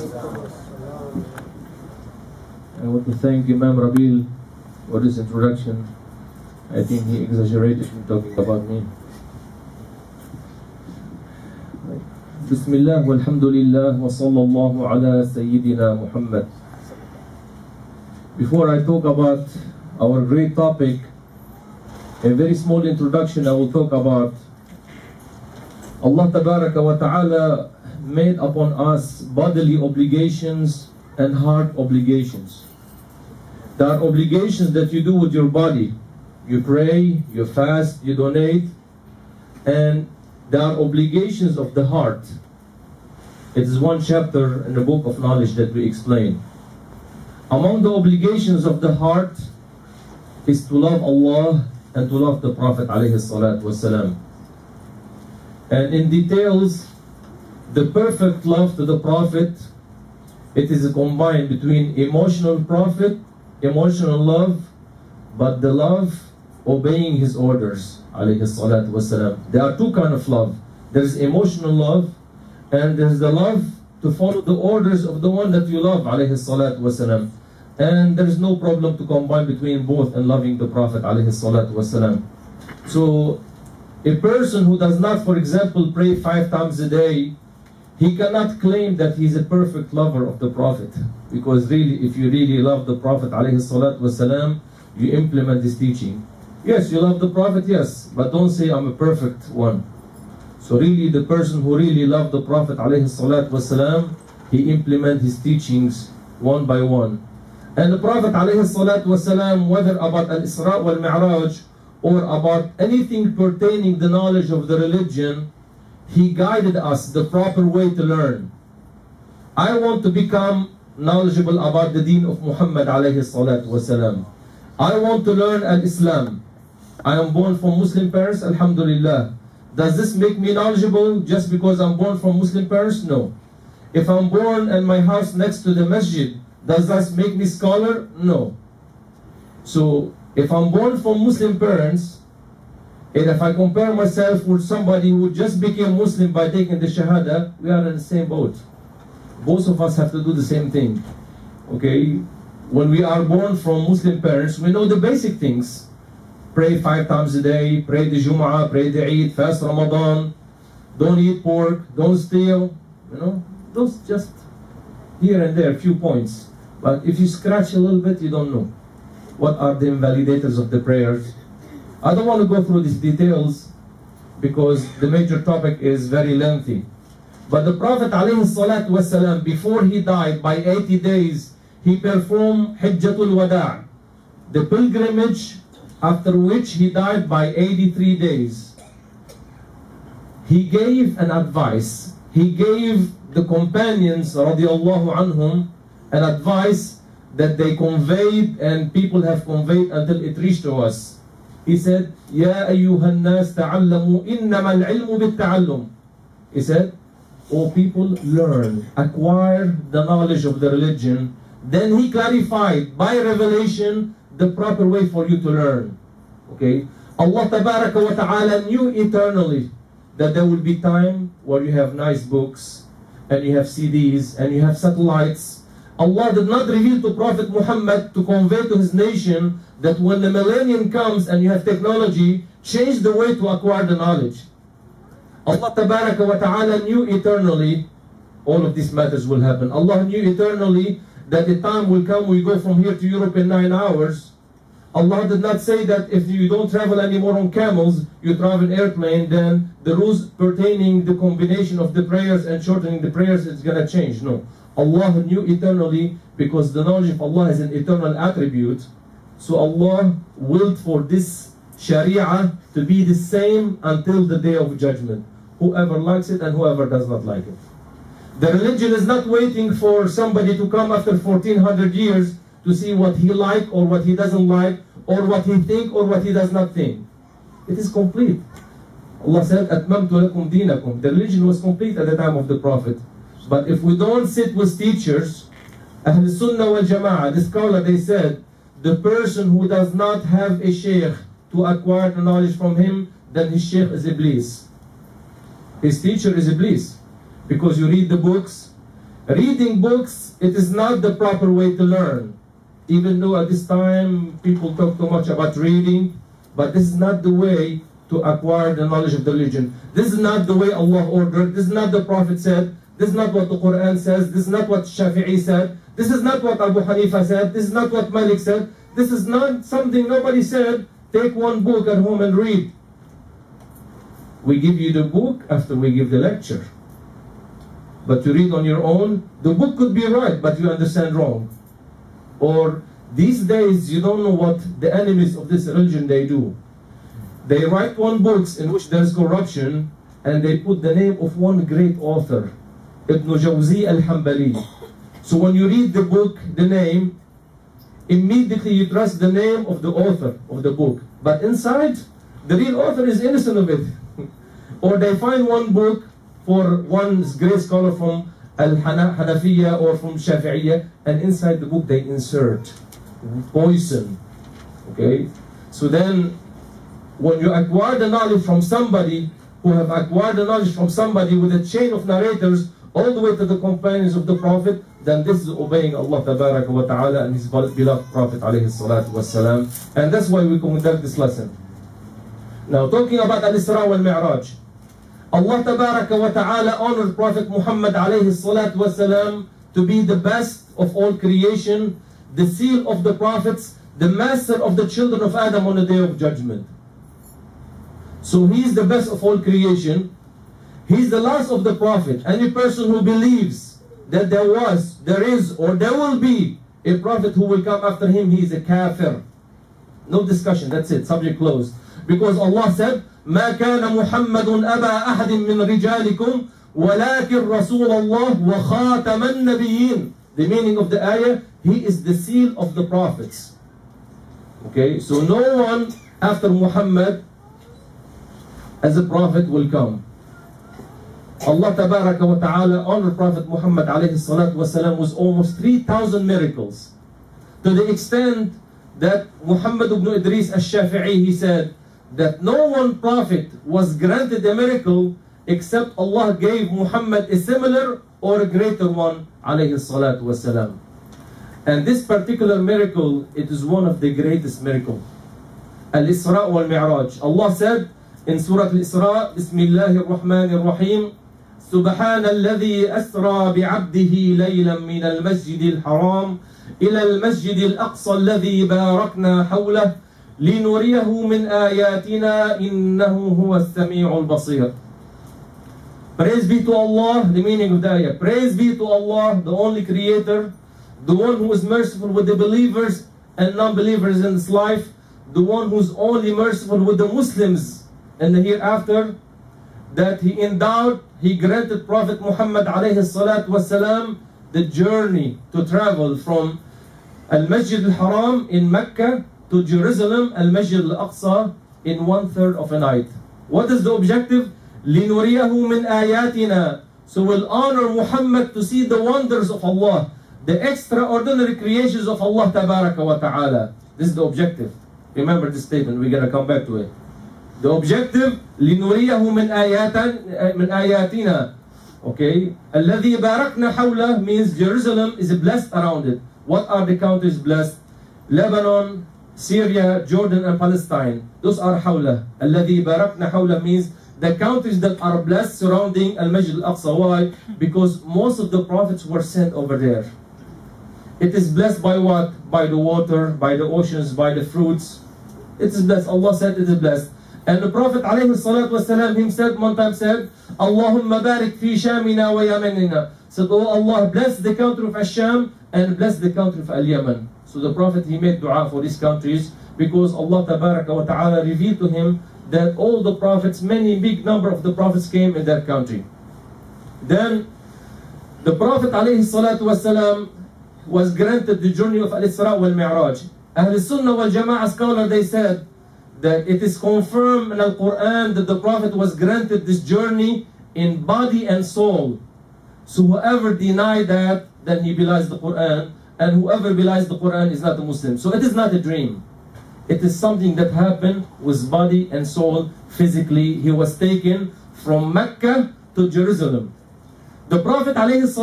I want to thank Imam Rabil for this introduction. I think he exaggerated in talking about me. Bismillah walhamdulillah wa sallallahu ala Sayyidina Muhammad. Before I talk about our great topic, a very small introduction. I will talk about Allah Tabaraka wa Ta'ala made upon us bodily obligations and heart obligations. There are obligations that you do with your body. You pray, you fast, you donate, and there are obligations of the heart. It is one chapter in the book of knowledge that we explain. Among the obligations of the heart is to love Allah and to love the Prophet alayhi salatu wasalam. And in details, the perfect love to the Prophet, it is a combined between emotional love, but the love obeying his orders alayhi salatu wasalam. There are two kinds of love. There is emotional love, and there is the love to follow the orders of the one that you love alayhi salatu wasalam. And there is no problem to combine between both and loving the Prophet alayhi salatu wasalam. So a person who does not, for example, pray 5 times a day, he cannot claim that he is a perfect lover of the Prophet. Because really, if you really love the Prophet alayhi salatu wasalam, you implement his teaching. Yes, you love the Prophet, yes, but don't say I'm a perfect one. So really, the person who really loved the Prophet alayhi salatu wasalam, he implement his teachings one by one. And the Prophet alayhi salatu wasalam, whether about Isra Wal or about anything pertaining the knowledge of the religion, he guided us the proper way to learn. I want to become knowledgeable about the deen of Muhammad alayhi salatu wasalam. I want to learn Islam. I am born from Muslim parents, alhamdulillah. Does this make me knowledgeable just because I'm born from Muslim parents? No. If I'm born and my house next to the masjid, does that make me scholar? No. So if I'm born from Muslim parents, and if I compare myself with somebody who just became Muslim by taking the Shahada, we are in the same boat. Both of us have to do the same thing. Okay? When we are born from Muslim parents, we know the basic things. Pray 5 times a day, pray the Jum'ah, pray the Eid, fast Ramadan, don't eat pork, don't steal, you know, those just here and there, few points. But if you scratch a little bit, you don't know. What are the invalidators of the prayers? I don't want to go through these details because the major topic is very lengthy. But the Prophet ﷺ, before he died by 80 days, he performed Hajjatul Wada', the pilgrimage, after which he died by 83 days. He gave an advice. He gave the companions radiallahu anhum an advice that they conveyed and people have conveyed until it reached to us. He said, Ya ayyuhan nas ta'allamu innama al-ilmu bit-ta'allum. He said, O people, learn, acquire the knowledge of the religion. Then he clarified by revelation the proper way for you to learn. Okay? Allah Tabaraka wa Ta'ala knew eternally that there will be time where you have nice books and you have CDs and you have satellites. Allah did not reveal to Prophet Muhammad to convey to his nation that when the millennium comes and you have technology, change the way to acquire the knowledge. Allah Tabaraka wa Ta'ala knew eternally all of these matters will happen. Allah knew eternally that the time will come we go from here to Europe in 9 hours. Allah did not say that if you don't travel anymore on camels, you travel in airplane, then the rules pertaining the combination of the prayers and shortening the prayers is going to change. No. Allah knew eternally because the knowledge of Allah is an eternal attribute. So Allah willed for this Sharia to be the same until the day of judgment. Whoever likes it and whoever does not like it. The religion is not waiting for somebody to come after 1400 years to see what he like or what he doesn't like or what he think or what he does not think. It is complete. Allah said, Atmamtu lakum dinakum. The religion was complete at the time of the Prophet. But if we don't sit with teachers, Ahl Sunnah wal Jama'ah, the scholar, they said, the person who does not have a Sheikh to acquire the knowledge from him, then his Sheikh is Iblis. His teacher is Iblis. Because you read the books, Reading books, it is not the proper way to learn. Even though at this time people talk too much about reading, but this is not the way to acquire the knowledge of the religion. This is not the way Allah ordered. This is not the Prophet said. This is not what the Quran says. This is not what Shafi'i said. This is not what Abu Hanifa said. This is not what Malik said. This is not something nobody said. Take one book at home and read. We give you the book after we give the lecture. But to read on your own, the book could be right, but you understand wrong. Or these days, you don't know what the enemies of this religion they do. They write one books in which there is corruption, and they put the name of one great author, Ibn Jawzi al-Hanbali. So when you read the book, the name, immediately you trust the name of the author of the book. But inside, the real author is innocent of it. Or they find one book for one great scholar from Al-Hanafiya or from Shafi'iyya, and inside the book they insert poison. Okay? So then, when you acquire the knowledge from somebody who have acquired the knowledge from somebody with a chain of narrators all the way to the companions of the Prophet, then this is obeying Allah Tabaraka wa Ta'ala and His beloved Prophet alayhi salatu wassalam. And that's why we conduct this lesson. Now, talking about Al-Isra Wal Mi'raj, Allah Tabaraka wa Ta'ala honored Prophet Muhammad alayhi salatu wassalam to be the best of all creation, the seal of the prophets, the master of the children of Adam on the day of judgment. So he is the best of all creation. He is the last of the prophet. Any person who believes that there was, there is, or there will be a prophet who will come after him, he is a kafir. No discussion, that's it, subject closed. Because Allah said, ما كان محمد أبا أحد من رجالكم ولكن رسول الله وخاتم النبيين. The meaning of the ayah, he is the seal of the prophets. Okay, so no one after Muhammad as a prophet will come. Allah Tabaraka wa Ta'ala honored Prophet Muhammad alayhi salatu wasalam with almost 3,000 miracles. To the extent that Muhammad ibn Idris al-Shafi'i, he said that no one prophet was granted a miracle except Allah gave Muhammad a similar or a greater one alayhi salatu wasalam. And this particular miracle, it is one of the greatest miracles. Al-Isra Wal Mi'raj. Allah said in Surah Al-Isra, Bismillahir Rahmanir Rahim, سبحان الذي أسرى بعبده ليلا من المسجد الحرام إلى المسجد الأقصى الذي باركنا حوله لنريه من آياتنا إنه هو السميع البصير. Praise be to Allah, the meaning of the ayah. Praise be to Allah, the only creator, the one who is merciful with the believers and non-believers in this life, the one who is only merciful with the Muslims in the hereafter, that he endowed, he granted Prophet Muhammad alayhi salatu wasalam the journey to travel from Al-Masjid al-Haram in Mecca to Jerusalem, Al-Masjid al-Aqsa, in 1/3 of a night. What is the objective? لِنُرِيَهُ مِنْ آيَاتِنَا. So we'll honor Muhammad to see the wonders of Allah, the extraordinary creations of Allah Tabaraka wa Ta'ala. This is the objective. Remember this statement, we're going to come back to it. The objective, لِنُرِيَهُ مِنْ آيَاتِنَا. Okay, الَّذِي بَارَكْنَا حَوْلَهُ means Jerusalem is blessed around it. What are the countries blessed? Lebanon, Syria, Jordan, and Palestine. Those are حَوْلَهُ. الَّذِي بَارَكْنَا حَوْلَهُ means the countries that are blessed surrounding Al-Masjid al-Aqsa. Why? Because most of the prophets were sent over there. It is blessed by what? By the water, by the oceans, by the fruits. It is blessed. Allah said it is blessed. And the Prophet ﷺ himself one time said, Allahumma barik fi shamina wa yamanina. Said, oh Allah, bless the country of Asham and bless the country of Al-Yaman. So the Prophet, he made dua for these countries because Allah Tabaraka wa Ta'ala revealed to him that all the prophets, many big number of the prophets came in that country. Then the Prophet ﷺ was granted the journey of Al-Isra Wal Mi'raj. Ahl Sunnah wal Jama'ah scholar, they said that it is confirmed in Al-Quran that the Prophet was granted this journey in body and soul. So whoever denies that, then he belies the Quran, and whoever belies the Quran is not a Muslim. So it is not a dream. It is something that happened with body and soul physically. He was taken from Mecca to Jerusalem. The Prophet ﷺ